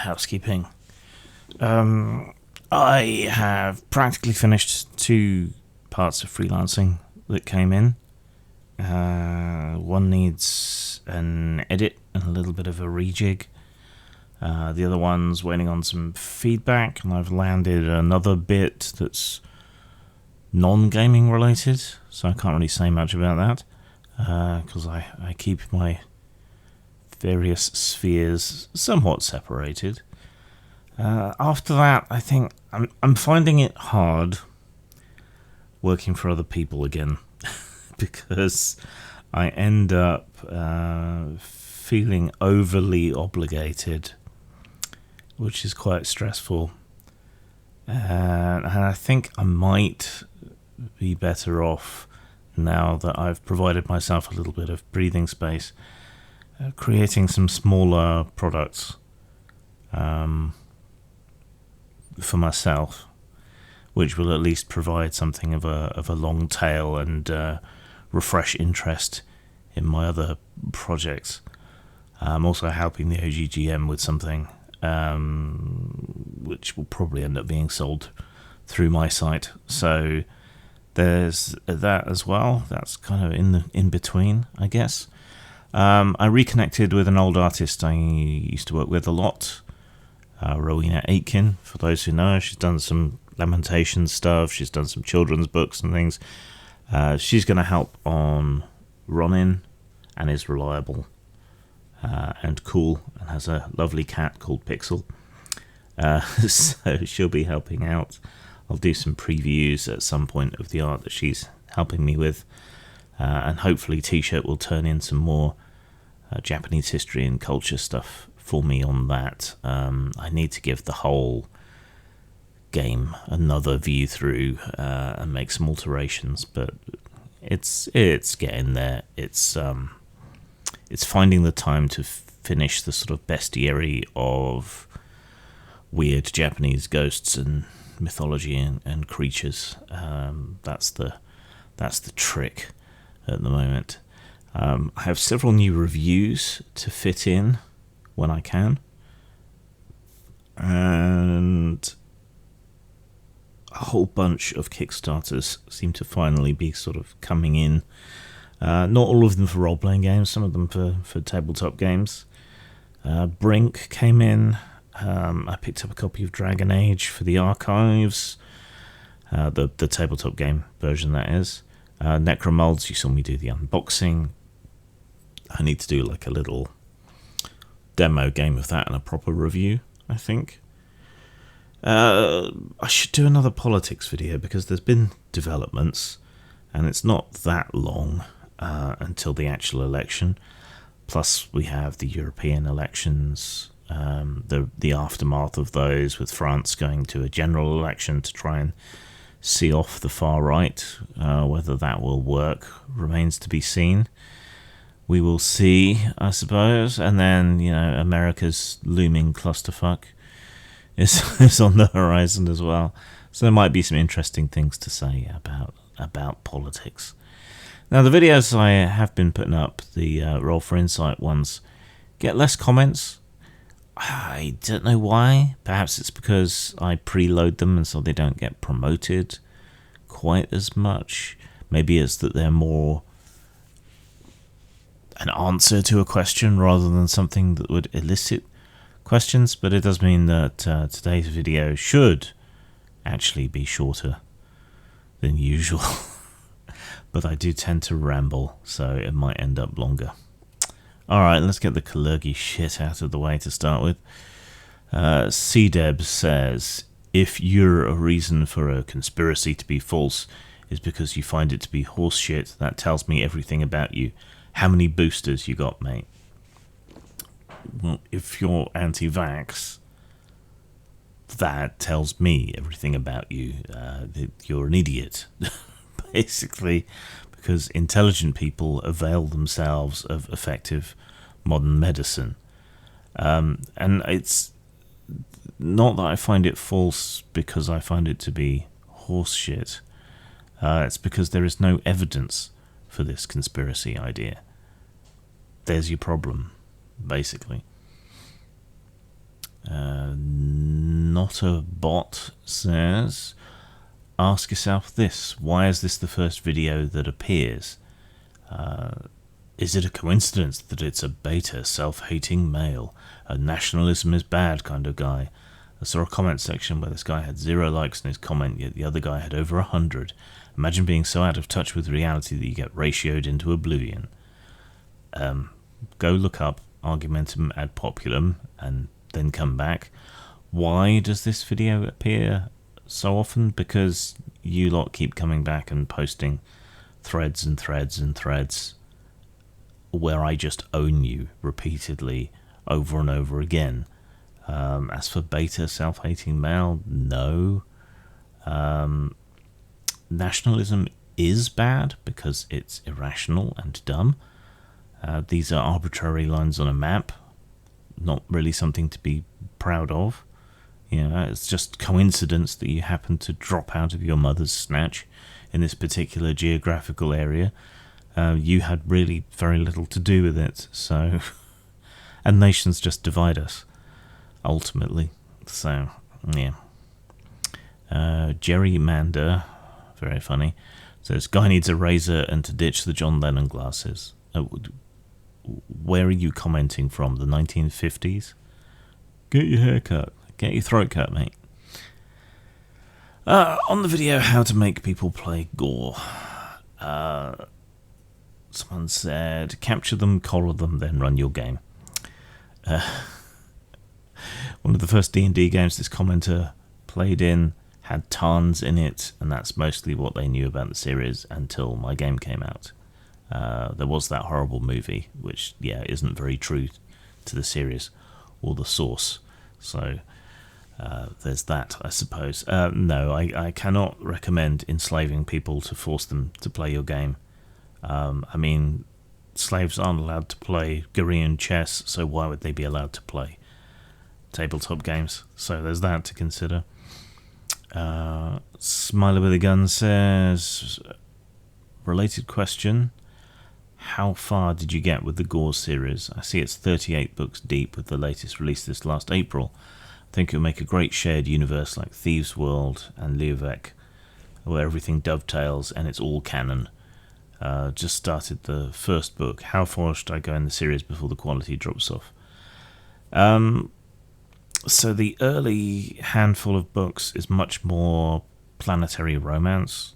housekeeping. I have practically finished 2 parts of freelancing that came in. One needs an edit and a little bit of a rejig. The other one's waiting on some feedback, and I've landed another bit that's non-gaming related, so I can't really say much about that, because I keep my various spheres somewhat separated. After that, I think I'm finding it hard working for other people again, because I end up feeling overly obligated, which is quite stressful. And I think I might be better off, now that I've provided myself a little bit of breathing space, creating some smaller products for myself, which will at least provide something of a long tail and refresh interest in my other projects. I'm also helping the OGGM with something which will probably end up being sold through my site. So there's that as well. That's kind of in between, I guess. I reconnected with an old artist I used to work with a lot, Rowena Aitken. For those who know her, she's done some Lamentation stuff. She's done some children's books and things. She's going to help on Ronin, and is reliable and cool, and has a lovely cat called Pixel. So she'll be helping out. I'll do some previews at some point of the art that she's helping me with, and hopefully T-shirt will turn in some more Japanese history and culture stuff for me on that. I need to give the whole game another view through and make some alterations, but it's getting there. It's finding the time to finish the sort of bestiary of weird Japanese ghosts and mythology and creatures. That's the trick at the moment. I have several new reviews to fit in when I can, and a whole bunch of Kickstarters seem to finally be sort of coming in. Not all of them for role-playing games, some of them for tabletop games. Brink came in. I picked up a copy of Dragon Age for the archives, the tabletop game version, that is. Necromolds, you saw me do the unboxing. I need to do like a little demo game of that and a proper review, I think. I should do another politics video, because there's been developments, and it's not that long until the actual election. Plus we have the European elections, the aftermath of those, with France going to a general election to try and see off the far right. Whether that will work remains to be seen. We will see, I suppose. And then, America's looming clusterfuck is on the horizon as well. So there might be some interesting things to say about politics. Now, the videos I have been putting up, the Roll for Insight ones, get less comments. I don't know why. Perhaps it's because I preload them, and so they don't get promoted quite as much. Maybe it's that they're more an answer to a question rather than something that would elicit questions. But it does mean that today's video should actually be shorter than usual. But I do tend to ramble, so it might end up longer. Alright, let's get the Kalergi shit out of the way to start with. CDeb says, if you're a reason for a conspiracy to be false is because you find it to be horseshit, that tells me everything about you. How many boosters you got, mate? Well, if you're anti-vax, that tells me everything about you. That you're an idiot. Basically, because intelligent people avail themselves of effective modern medicine. And it's not that I find it false because I find it to be horseshit. It's because there is no evidence for this conspiracy idea. There's your problem, basically. Not a bot says, ask yourself this: why is this the first video that appears? Is it a coincidence that it's a beta, self-hating male, a nationalism is bad kind of guy? I saw a comment section where this guy had 0 likes in his comment, yet the other guy had over 100. Imagine being so out of touch with reality that you get ratioed into oblivion. Go look up argumentum ad populum and then come back. Why does this video appear so often? Because you lot keep coming back and posting threads and threads and threads where I just own you repeatedly over and over again. As for beta self-hating male, no. Nationalism is bad because it's irrational and dumb. These are arbitrary lines on a map, not really something to be proud of. You know, it's just coincidence that you happen to drop out of your mother's snatch in this particular geographical area. You had really very little to do with it, so... and nations just divide us, ultimately. So, yeah. Jerry Mander, very funny, says, guy needs a razor and to ditch the John Lennon glasses. Where are you commenting from? The 1950s? Get your hair cut. Get your throat cut, mate. On the video, how to make people play gore. Someone said, capture them, collar them, then run your game. One of the first D&D games this commenter played in had tarns in it, and that's mostly what they knew about the series until my game came out. There was that horrible movie, which, yeah, isn't very true to the series or the source. So there's that, I suppose. No, I cannot recommend enslaving people to force them to play your game. I mean, slaves aren't allowed to play Korean chess, so why would they be allowed to play tabletop games? So there's that to consider. Smiler with a Gun says, related question, how far did you get with the Gore series? I see it's 38 books deep with the latest release this last April. I think it would make a great shared universe like Thieves' World and Liovek, where everything dovetails and it's all canon. Just started the first book. How far should I go in the series before the quality drops off? So the early handful of books is much more planetary romance.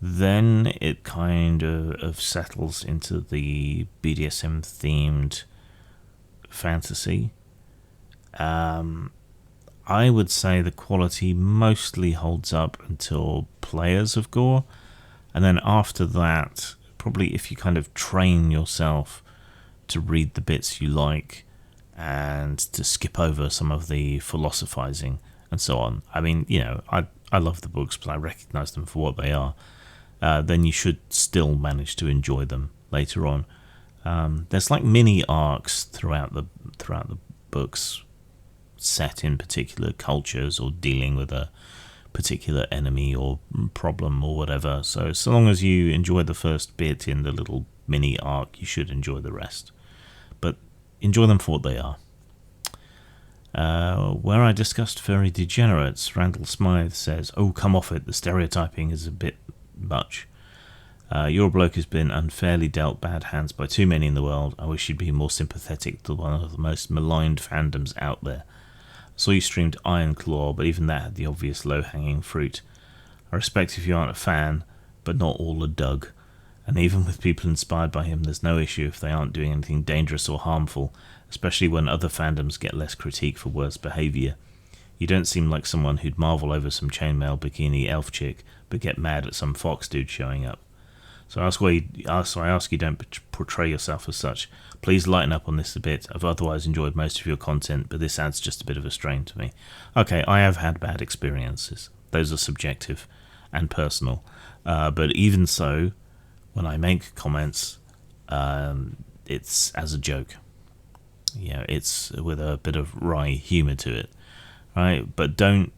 Then it kind of settles into the BDSM-themed fantasy. I would say the quality mostly holds up until Players of Gore. And then after that, probably if you kind of train yourself to read the bits you like and to skip over some of the philosophizing and so on. I mean, you know, I love the books, but I recognize them for what they are. Then you should still manage to enjoy them later on. There's like mini arcs throughout the books, set in particular cultures or dealing with a particular enemy or problem or whatever. So long as you enjoy the first bit in the little mini arc, you should enjoy the rest. But enjoy them for what they are. Where I discussed furry degenerates, Randall Smythe says, oh, come off it, the stereotyping is a bit much. Your bloke has been unfairly dealt bad hands by too many in the world. I wish you'd be more sympathetic to one of the most maligned fandoms out there. I saw you streamed Iron Claw, but even that had the obvious low-hanging fruit. I respect if you aren't a fan, but not all are Doug. And even with people inspired by him, there's no issue if they aren't doing anything dangerous or harmful, especially when other fandoms get less critique for worse behaviour. You don't seem like someone who'd marvel over some chainmail bikini elf chick, but get mad at some fox dude showing up. So I ask you don't portray yourself as such. Please lighten up on this a bit. I've otherwise enjoyed most of your content, but this adds just a bit of a strain to me. Okay, I have had bad experiences. Those are subjective and personal. But even so, when I make comments, it's as a joke. Yeah, it's with a bit of wry humour to it, right? But don't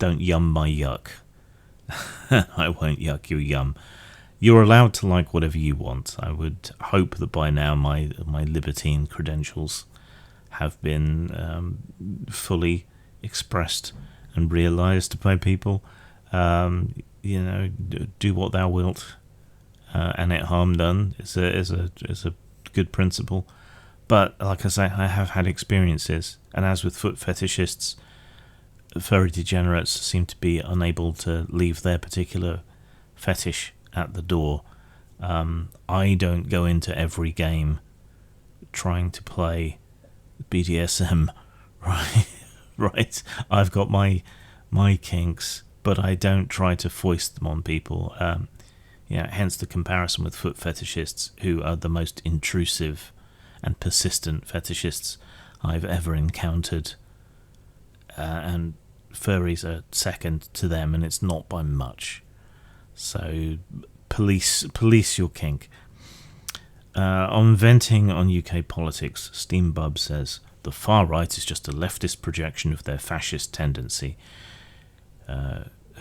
yum my yuck. I won't yuck your yum. You're allowed to like whatever you want. I would hope that by now my libertine credentials have been fully expressed and realised by people. Do what thou wilt, and it harm done is a good principle. But like I say, I have had experiences, and as with foot fetishists, furry degenerates seem to be unable to leave their particular fetish at the door. I don't go into every game trying to play BDSM, right? Right. I've got my kinks, but I don't try to foist them on people. Hence the comparison with foot fetishists, who are the most intrusive and persistent fetishists I've ever encountered. And furries are second to them, and it's not by much. So police your kink. On venting on UK politics, Steambub says the far right is just a leftist projection of their fascist tendency.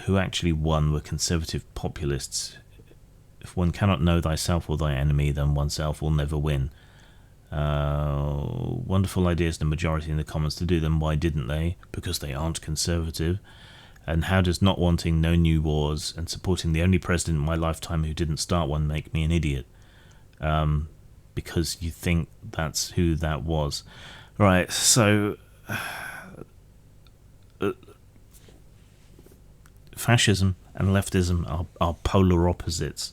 Who actually won were conservative populists. If one cannot know thyself or thy enemy, then oneself will never win. Wonderful ideas, the majority in the Commons to do them. Why didn't they? Because they aren't conservative. And how does not wanting no new wars and supporting the only president in my lifetime who didn't start one make me an idiot? Because you think that's who that was. Right, so fascism and leftism are polar opposites.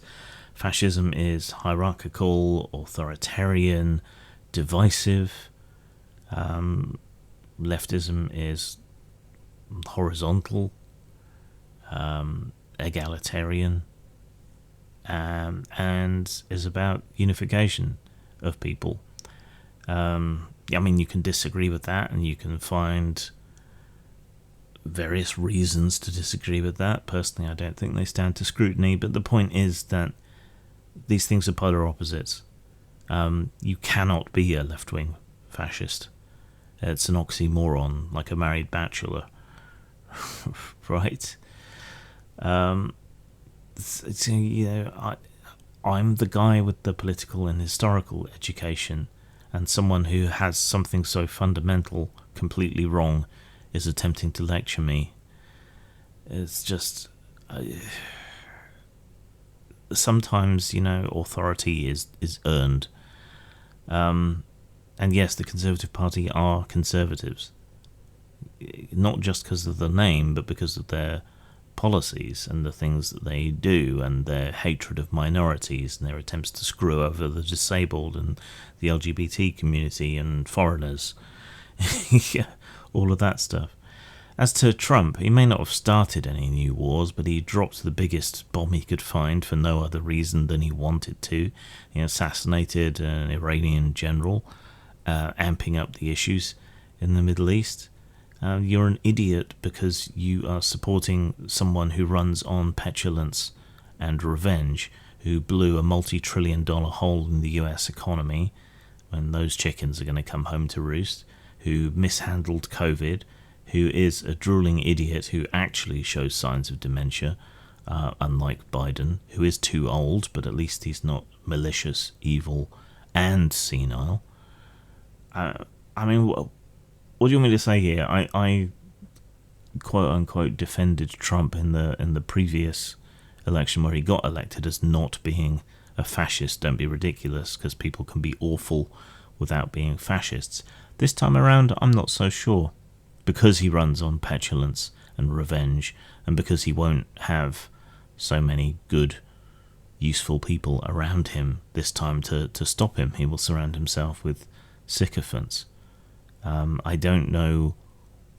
Fascism is hierarchical, authoritarian, divisive. Leftism is horizontal, egalitarian, and is about unification of people. You can disagree with that, and you can find various reasons to disagree with that. Personally, I don't think they stand to scrutiny, but the point is that these things are polar opposites. You cannot be a left-wing fascist. It's an oxymoron, like a married bachelor. Right? I'm the guy with the political and historical education, and someone who has something so fundamental completely wrong is attempting to lecture me. It's just... sometimes, authority is earned. And yes, the Conservative Party are conservatives. Not just because of the name, but because of their policies and the things that they do, and their hatred of minorities and their attempts to screw over the disabled and the LGBT community and foreigners. Yeah, all of that stuff. As to Trump, he may not have started any new wars, but he dropped the biggest bomb he could find for no other reason than he wanted to. He assassinated an Iranian general, amping up the issues in the Middle East. You're an idiot because you are supporting someone who runs on petulance and revenge, who blew a multi-trillion-dollar hole in the US economy, when those chickens are going to come home to roost, who mishandled COVID, who is a drooling idiot who actually shows signs of dementia, unlike Biden, who is too old, but at least he's not malicious, evil, and senile. What do you want me to say here? I quote unquote defended Trump in the previous election where he got elected as not being a fascist. Don't be ridiculous, because people can be awful without being fascists. This time around, I'm not so sure, because he runs on petulance and revenge, and because he won't have so many good, useful people around him this time to stop him. He will surround himself with sycophants. I don't know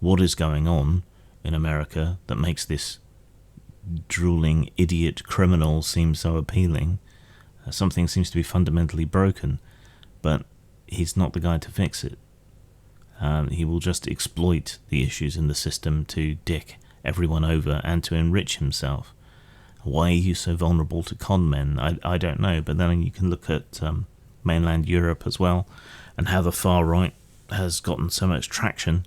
what is going on in America that makes this drooling idiot criminal seem so appealing. Something seems to be fundamentally broken, but he's not the guy to fix it. He will just exploit the issues in the system to dick everyone over and to enrich himself. Why are you so vulnerable to con men? I don't know, but then you can look at mainland Europe as well, and how the far right has gotten so much traction,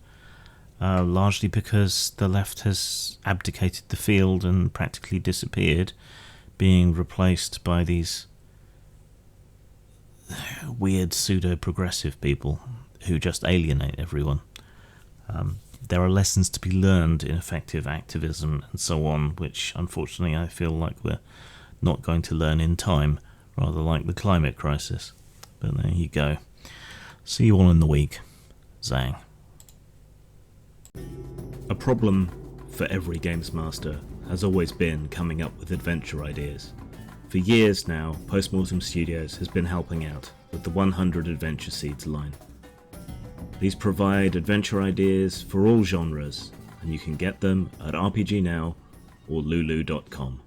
largely because the left has abdicated the field and practically disappeared, being replaced by these weird pseudo-progressive people who just alienate everyone. There are lessons to be learned in effective activism and so on, which unfortunately I feel like we're not going to learn in time, rather like the climate crisis. But there you go. See you all in the week. Zang. A problem for every games master has always been coming up with adventure ideas. For years now, Postmortem Studios has been helping out with the 100 Adventure Seeds line. These provide adventure ideas for all genres, and you can get them at RPG Now or lulu.com.